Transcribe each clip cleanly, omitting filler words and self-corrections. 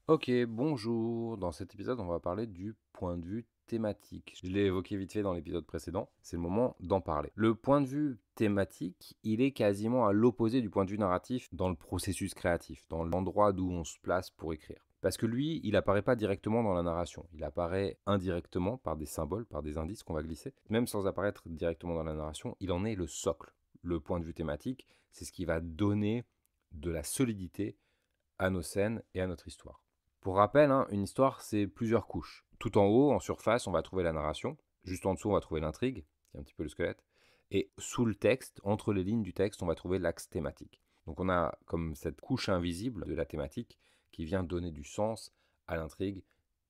Ok, bonjour. Dans cet épisode, on va parler du point de vue thématique. Je l'ai évoqué vite fait dans l'épisode précédent, c'est le moment d'en parler. Le point de vue thématique, il est quasiment à l'opposé du point de vue narratif dans le processus créatif, dans l'endroit d'où on se place pour écrire. Parce que lui, il apparaît pas directement dans la narration, il apparaît indirectement par des symboles, par des indices qu'on va glisser. Même sans apparaître directement dans la narration, il en est le socle. Le point de vue thématique, c'est ce qui va donner de la solidité à nos scènes et à notre histoire. Pour rappel, une histoire, c'est plusieurs couches. Tout en haut, en surface, on va trouver la narration. Juste en dessous, on va trouver l'intrigue, qui est un petit peu le squelette. Et sous le texte, entre les lignes du texte, on va trouver l'axe thématique. Donc on a comme cette couche invisible de la thématique qui vient donner du sens à l'intrigue.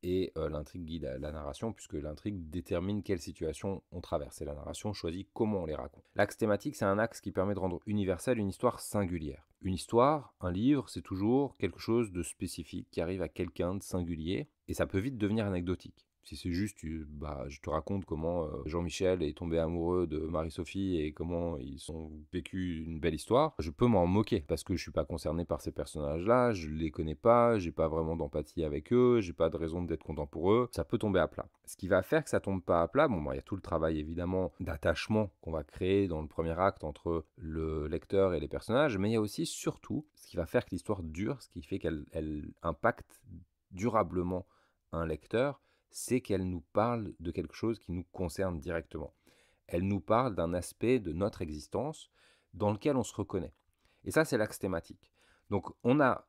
Et l'intrigue guide la narration, puisque l'intrigue détermine quelle situation on traverse. Et la narration choisit comment on les raconte. L'axe thématique, c'est un axe qui permet de rendre universelle une histoire singulière. Une histoire, un livre, c'est toujours quelque chose de spécifique qui arrive à quelqu'un de singulier, et ça peut vite devenir anecdotique. Si c'est juste, je te raconte comment Jean-Michel est tombé amoureux de Marie-Sophie et comment ils ont vécu une belle histoire, je peux m'en moquer parce que je suis pas concerné par ces personnages-là, je les connais pas, j'ai pas vraiment d'empathie avec eux, j'ai pas de raison d'être content pour eux, ça peut tomber à plat. Ce qui va faire que ça tombe pas à plat, il y a tout le travail évidemment d'attachement qu'on va créer dans le premier acte entre le lecteur et les personnages, mais il y a aussi surtout ce qui va faire que l'histoire dure, ce qui fait qu'elle impacte durablement un lecteur, c'est qu'elle nous parle de quelque chose qui nous concerne directement. Elle nous parle d'un aspect de notre existence dans lequel on se reconnaît. Et ça, c'est l'axe thématique. Donc, on a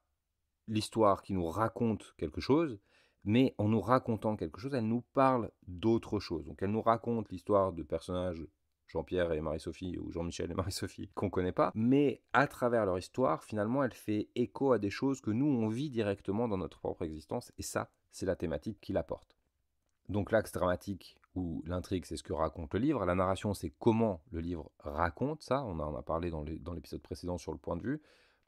l'histoire qui nous raconte quelque chose, mais en nous racontant quelque chose, elle nous parle d'autre chose. Donc, elle nous raconte l'histoire de personnages Jean-Pierre et Marie-Sophie, ou Jean-Michel et Marie-Sophie, qu'on ne connaît pas, mais à travers leur histoire, finalement, elle fait écho à des choses que nous, on vit directement dans notre propre existence, et ça, c'est la thématique qu'il apporte. Donc l'axe dramatique ou l'intrigue, c'est ce que raconte le livre. La narration, c'est comment le livre raconte ça. On en a parlé dans l'épisode précédent sur le point de vue,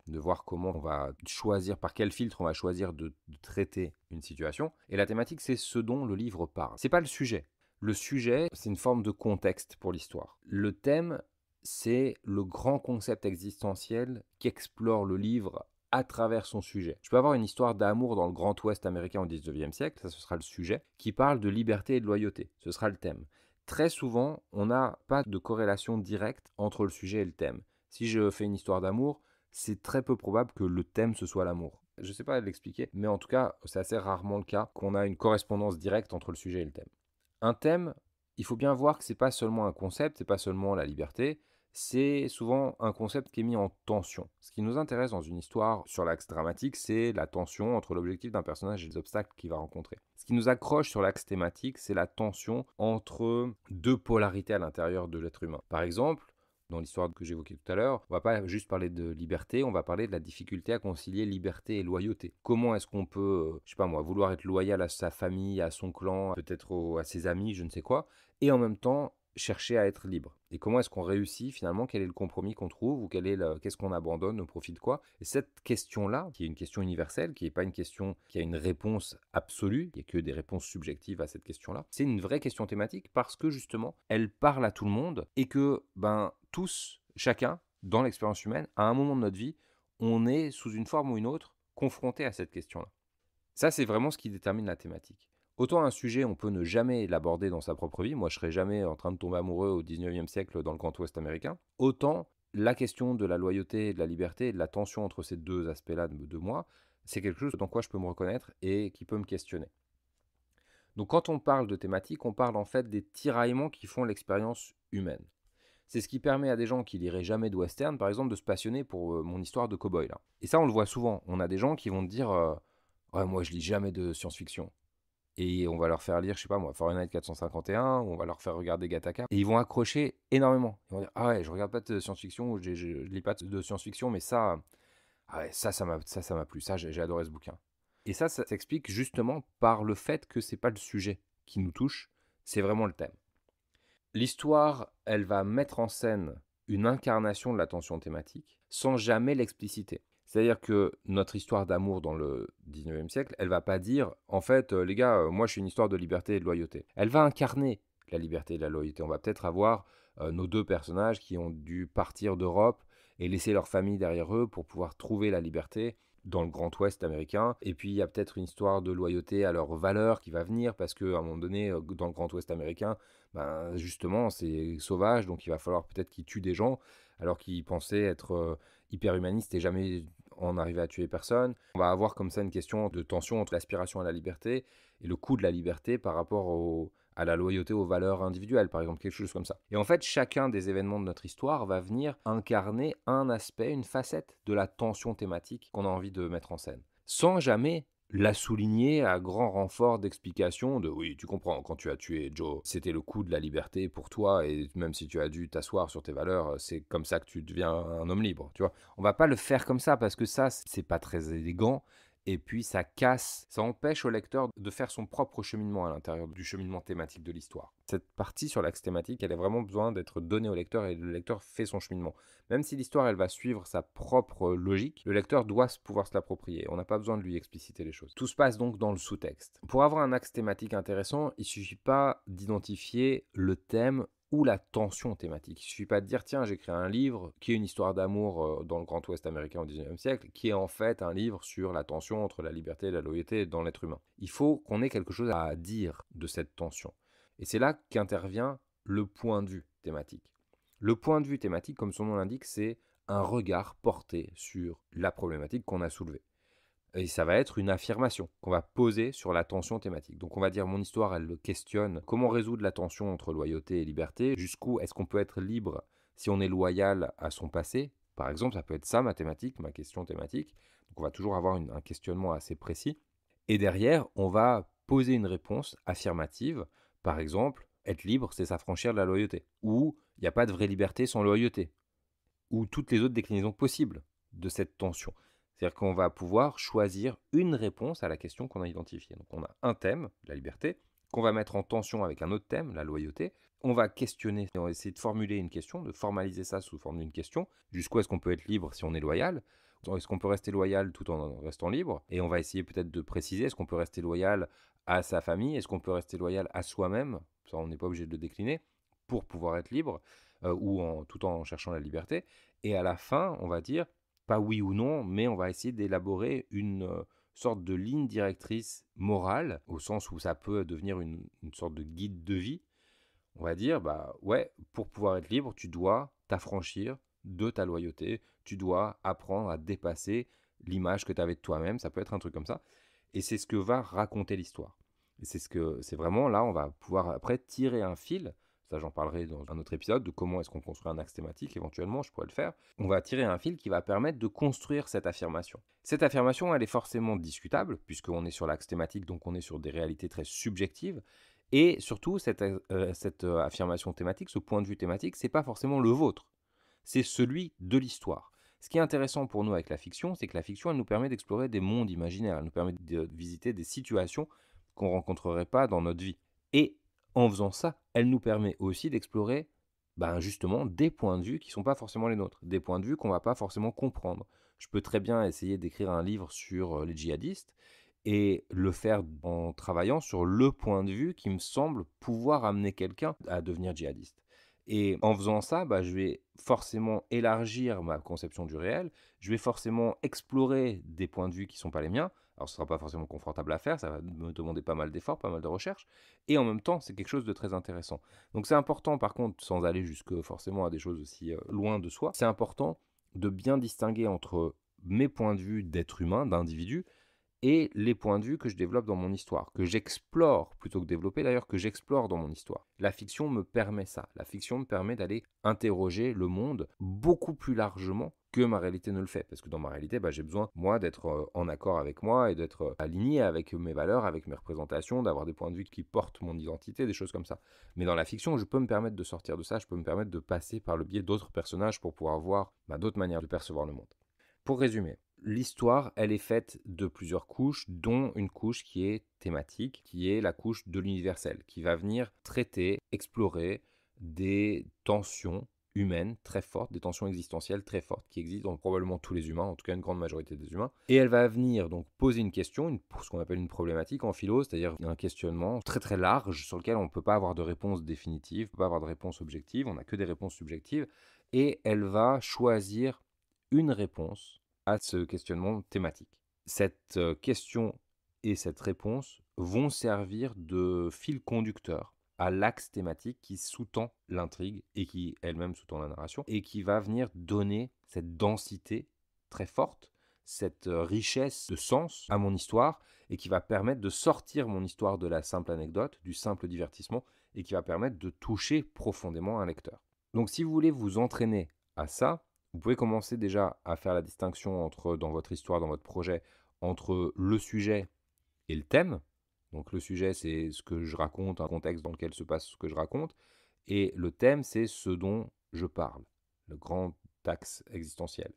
de voir comment on va choisir, par quel filtre on va choisir de traiter une situation. Et la thématique, c'est ce dont le livre parle. C'est pas le sujet. Le sujet, c'est une forme de contexte pour l'histoire. Le thème, c'est le grand concept existentiel qu'explore le livre à travers son sujet. Je peux avoir une histoire d'amour dans le Grand Ouest américain au 19e siècle, ça ce sera le sujet, qui parle de liberté et de loyauté, ce sera le thème. Très souvent, on n'a pas de corrélation directe entre le sujet et le thème. Si je fais une histoire d'amour, c'est très peu probable que le thème ce soit l'amour. Je ne sais pas l'expliquer, mais en tout cas, c'est assez rarement le cas qu'on a une correspondance directe entre le sujet et le thème. Un thème, il faut bien voir que c'est pas seulement un concept, c'est pas seulement la liberté, c'est souvent un concept qui est mis en tension. Ce qui nous intéresse dans une histoire sur l'axe dramatique, c'est la tension entre l'objectif d'un personnage et les obstacles qu'il va rencontrer. Ce qui nous accroche sur l'axe thématique, c'est la tension entre deux polarités à l'intérieur de l'être humain. Par exemple, dans l'histoire que j'évoquais tout à l'heure, on va pas juste parler de liberté, on va parler de la difficulté à concilier liberté et loyauté. Comment est-ce qu'on peut, je sais pas moi, vouloir être loyal à sa famille, à son clan, peut-être à ses amis, je ne sais quoi, et en même temps chercher à être libre. Et comment est-ce qu'on réussit finalement? Quel est le compromis qu'on trouve? Ou qu'est-ce qu'on abandonne au profit de quoi? Et cette question-là, qui est une question universelle, qui n'est pas une question qui a une réponse absolue, il n'y a que des réponses subjectives à cette question-là, c'est une vraie question thématique parce que justement, elle parle à tout le monde et que tous, chacun, dans l'expérience humaine, à un moment de notre vie, on est sous une forme ou une autre confronté à cette question-là. Ça, c'est vraiment ce qui détermine la thématique. Autant un sujet, on peut ne jamais l'aborder dans sa propre vie. Moi, je serais jamais en train de tomber amoureux au 19e siècle dans le Grand Ouest américain. Autant la question de la loyauté, de la liberté et de la tension entre ces deux aspects-là de moi, c'est quelque chose dans quoi je peux me reconnaître et qui peut me questionner. Donc quand on parle de thématique, on parle en fait des tiraillements qui font l'expérience humaine. C'est ce qui permet à des gens qui liraient jamais de western, par exemple, de se passionner pour mon histoire de cow-boy là. Et ça, on le voit souvent. On a des gens qui vont te dire ouais, moi, je lis jamais de science-fiction. Et on va leur faire lire, je sais pas moi, Fahrenheit 451, ou on va leur faire regarder Gattaca. Et ils vont accrocher énormément. Ils vont dire, ah ouais, je regarde pas de science-fiction, ou je lis pas de science-fiction, mais ça, ah ouais, ça m'a plu, ça, j'ai adoré ce bouquin. Et ça s'explique justement par le fait que c'est pas le sujet qui nous touche, c'est vraiment le thème. L'histoire, elle va mettre en scène une incarnation de la tension thématique sans jamais l'expliciter. C'est-à-dire que notre histoire d'amour dans le 19e siècle, elle va pas dire, en fait, les gars, moi je suis une histoire de liberté et de loyauté. Elle va incarner la liberté et la loyauté. On va peut-être avoir nos deux personnages qui ont dû partir d'Europe et laisser leur famille derrière eux pour pouvoir trouver la liberté dans le Grand Ouest américain. Et puis, il y a peut-être une histoire de loyauté à leurs valeurs qui va venir parce qu'à un moment donné, dans le Grand Ouest américain, ben, justement, c'est sauvage, donc il va falloir peut-être qu'ils tuent des gens alors qu'ils pensaient être hyper humanistes et jamais en arriver à tuer personne. On va avoir comme ça une question de tension entre l'aspiration à la liberté et le coût de la liberté par rapport à la loyauté aux valeurs individuelles, par exemple, quelque chose comme ça. Et en fait, chacun des événements de notre histoire va venir incarner un aspect, une facette de la tension thématique qu'on a envie de mettre en scène, sans jamais la souligner à grand renfort d'explications de oui, tu comprends, quand tu as tué Joe, c'était le coup de la liberté pour toi, et même si tu as dû t'asseoir sur tes valeurs, c'est comme ça que tu deviens un homme libre, tu vois. On va pas le faire comme ça parce que ça, c'est pas très élégant. Et puis ça casse, ça empêche au lecteur de faire son propre cheminement à l'intérieur du cheminement thématique de l'histoire. Cette partie sur l'axe thématique, elle a vraiment besoin d'être donnée au lecteur et le lecteur fait son cheminement. Même si l'histoire, elle va suivre sa propre logique, le lecteur doit pouvoir se l'approprier. On n'a pas besoin de lui expliciter les choses. Tout se passe donc dans le sous-texte. Pour avoir un axe thématique intéressant, il ne suffit pas d'identifier le thème ou la tension thématique. Il ne suffit pas de dire, tiens, j'écris un livre qui est une histoire d'amour dans le Grand Ouest américain au XIXe siècle, qui est en fait un livre sur la tension entre la liberté et la loyauté dans l'être humain. Il faut qu'on ait quelque chose à dire de cette tension. Et c'est là qu'intervient le point de vue thématique. Le point de vue thématique, comme son nom l'indique, c'est un regard porté sur la problématique qu'on a soulevée. Et ça va être une affirmation qu'on va poser sur la tension thématique. Donc on va dire mon histoire, elle questionne comment résoudre la tension entre loyauté et liberté, jusqu'où est-ce qu'on peut être libre si on est loyal à son passé. Par exemple, ça peut être ça ma thématique, ma question thématique. Donc on va toujours avoir un questionnement assez précis. Et derrière, on va poser une réponse affirmative. Par exemple, être libre, c'est s'affranchir de la loyauté. Ou il n'y a pas de vraie liberté sans loyauté. Ou toutes les autres déclinaisons possibles de cette tension. C'est-à-dire qu'on va pouvoir choisir une réponse à la question qu'on a identifiée. Donc on a un thème, la liberté, qu'on va mettre en tension avec un autre thème, la loyauté. On va questionner, on va essayer de formuler une question, de formaliser ça sous forme d'une question. Jusqu'où est-ce qu'on peut être libre si on est loyal? Est-ce qu'on peut rester loyal tout en restant libre? Et on va essayer peut-être de préciser, est-ce qu'on peut rester loyal à sa famille? Est-ce qu'on peut rester loyal à soi-même? Ça, on n'est pas obligé de le décliner pour pouvoir être libre, tout en cherchant la liberté. Et à la fin, on va dire, pas oui ou non, mais on va essayer d'élaborer une sorte de ligne directrice morale, au sens où ça peut devenir une sorte de guide de vie. On va dire, bah ouais, pour pouvoir être libre, tu dois t'affranchir de ta loyauté, tu dois apprendre à dépasser l'image que tu avais de toi-même, ça peut être un truc comme ça. Et c'est ce que va raconter l'histoire. Et c'est vraiment là, on va pouvoir après tirer un fil. Ça, j'en parlerai dans un autre épisode de comment est-ce qu'on construit un axe thématique, éventuellement, je pourrais le faire. On va tirer un fil qui va permettre de construire cette affirmation. Cette affirmation, elle est forcément discutable, puisqu'on est sur l'axe thématique, donc on est sur des réalités très subjectives. Et surtout, cette affirmation thématique, ce point de vue thématique, c'est pas forcément le vôtre, c'est celui de l'histoire. Ce qui est intéressant pour nous avec la fiction, c'est que la fiction, elle nous permet d'explorer des mondes imaginaires, elle nous permet de visiter des situations qu'on ne rencontrerait pas dans notre vie. Et en faisant ça, elle nous permet aussi d'explorer justement des points de vue qui ne sont pas forcément les nôtres, des points de vue qu'on ne va pas forcément comprendre. Je peux très bien essayer d'écrire un livre sur les djihadistes et le faire en travaillant sur le point de vue qui me semble pouvoir amener quelqu'un à devenir djihadiste. Et en faisant ça, je vais forcément élargir ma conception du réel, je vais forcément explorer des points de vue qui ne sont pas les miens. Alors ce ne sera pas forcément confortable à faire, ça va me demander pas mal d'efforts, pas mal de recherches, et en même temps c'est quelque chose de très intéressant. Donc c'est important par contre, sans aller jusque forcément à des choses aussi loin de soi, c'est important de bien distinguer entre mes points de vue d'être humain, d'individu, et les points de vue que je développe dans mon histoire, que j'explore, plutôt que développer d'ailleurs, que j'explore dans mon histoire. La fiction me permet ça. La fiction me permet d'aller interroger le monde beaucoup plus largement que ma réalité ne le fait. Parce que dans ma réalité, j'ai besoin, moi, d'être en accord avec moi et d'être aligné avec mes valeurs, avec mes représentations, d'avoir des points de vue qui portent mon identité, des choses comme ça. Mais dans la fiction, je peux me permettre de sortir de ça, je peux me permettre de passer par le biais d'autres personnages pour pouvoir voir d'autres manières de percevoir le monde. Pour résumer, l'histoire, elle est faite de plusieurs couches, dont une couche qui est thématique, qui est la couche de l'universel, qui va venir traiter, explorer des tensions humaines très fortes, des tensions existentielles très fortes qui existent dans probablement tous les humains, en tout cas une grande majorité des humains. Et elle va venir donc poser une question, ce qu'on appelle une problématique en philo, c'est-à-dire un questionnement très très large sur lequel on ne peut pas avoir de réponse définitive, on ne peut pas avoir de réponse objective, on n'a que des réponses subjectives, et elle va choisir une réponse à ce questionnement thématique. Cette question et cette réponse vont servir de fil conducteur à l'axe thématique qui sous-tend l'intrigue et qui elle-même sous-tend la narration et qui va venir donner cette densité très forte, cette richesse de sens à mon histoire et qui va permettre de sortir mon histoire de la simple anecdote, du simple divertissement et qui va permettre de toucher profondément un lecteur. Donc si vous voulez vous entraîner à ça, vous pouvez commencer déjà à faire la distinction entre, dans votre histoire, dans votre projet, entre le sujet et le thème. Donc le sujet, c'est ce que je raconte, un contexte dans lequel se passe ce que je raconte. Et le thème, c'est ce dont je parle, le grand axe existentiel.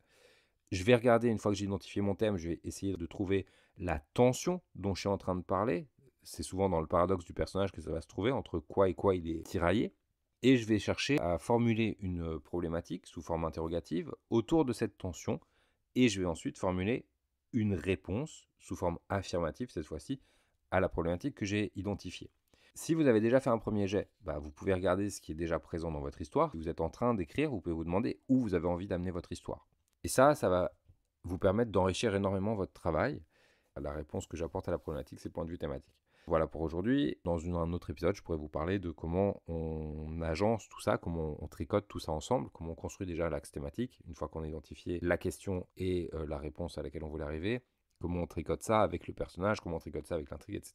Je vais regarder, une fois que j'ai identifié mon thème, je vais essayer de trouver la tension dont je suis en train de parler. C'est souvent dans le paradoxe du personnage que ça va se trouver, entre quoi et quoi il est tiraillé. Et je vais chercher à formuler une problématique sous forme interrogative autour de cette tension. Et je vais ensuite formuler une réponse sous forme affirmative, cette fois-ci, à la problématique que j'ai identifiée. Si vous avez déjà fait un premier jet, vous pouvez regarder ce qui est déjà présent dans votre histoire. Si vous êtes en train d'écrire, vous pouvez vous demander où vous avez envie d'amener votre histoire. Et ça va vous permettre d'enrichir énormément votre travail. La réponse que j'apporte à la problématique, c'est le point de vue thématique. Voilà pour aujourd'hui. Dans un autre épisode, je pourrais vous parler de comment on agence tout ça, comment on tricote tout ça ensemble, comment on construit déjà l'axe thématique, une fois qu'on a identifié la question et la réponse à laquelle on voulait arriver, comment on tricote ça avec le personnage, comment on tricote ça avec l'intrigue, etc.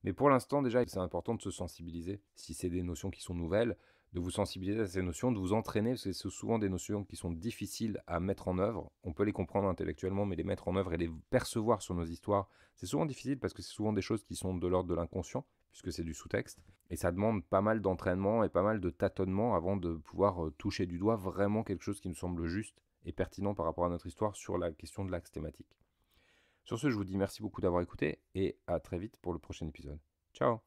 Mais pour l'instant, déjà, c'est important de se sensibiliser, si c'est des notions qui sont nouvelles, de vous sensibiliser à ces notions, de vous entraîner, parce que c'est souvent des notions qui sont difficiles à mettre en œuvre. On peut les comprendre intellectuellement, mais les mettre en œuvre et les percevoir sur nos histoires, c'est souvent difficile parce que c'est souvent des choses qui sont de l'ordre de l'inconscient, puisque c'est du sous-texte. Et ça demande pas mal d'entraînement et pas mal de tâtonnement avant de pouvoir toucher du doigt vraiment quelque chose qui nous semble juste et pertinent par rapport à notre histoire sur la question de l'axe thématique. Sur ce, je vous dis merci beaucoup d'avoir écouté et à très vite pour le prochain épisode. Ciao!